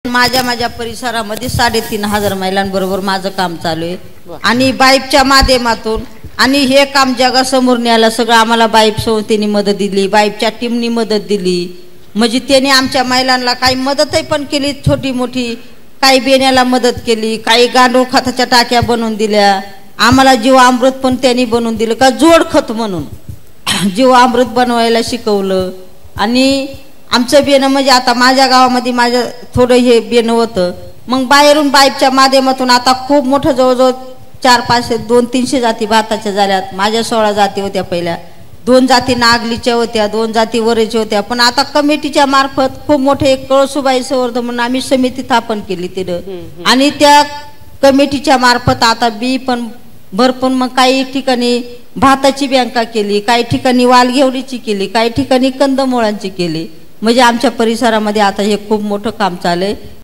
माझ्या परिसरामध्ये 3,500 महिलांबरोबर माझं काम चालू आहे आणि बाईपच्या माध्यमातून आणि हे काम जगासमोर न्यायला सगळं आम्हाला बाईप संस्थेने मदत दिली, बाईपच्या टीमनी मदत दिली। म्हणजे त्यांनी आमच्या महिलांना काही मदतही पण केली, छोटी मोठी, काही बेण्याला मदत केली, काही गांडूळ खताच्या टाक्या बनवून दिल्या, आम्हाला जीवामृत पण त्यांनी बनवून दिलं का जोड खत म्हणून जीवामृत बनवायला शिकवलं। आणि आमचं बेणं म्हणजे आता माझ्या गावामध्ये माझं थोडं हे बेणं होतं, मग बाहेरून बाईपच्या माध्यमातून आता खूप मोठं जवळजवळ 400-500 200-300 जाती भाताच्या झाल्यात। माझ्या 16 जाती होत्या, पहिल्या 2 जाती नागलीच्या होत्या, 2 जाती वरेच्या होत्या, पण आता कमिटीच्या मार्फत खूप मोठे एक कळसुबाई संवर्धन म्हणून आम्ही समिती स्थापन केली तिथं आणि त्या कमिटीच्या मार्फत आता बी पण भरपूर, मग काही ठिकाणी भाताची बँका केली, काही ठिकाणी वालघेवडीची केली, काही ठिकाणी कंदमुळांची केली। म्हणजे आमच्या परिसरामध्ये आता हे खूप मोठं काम चालू आहे।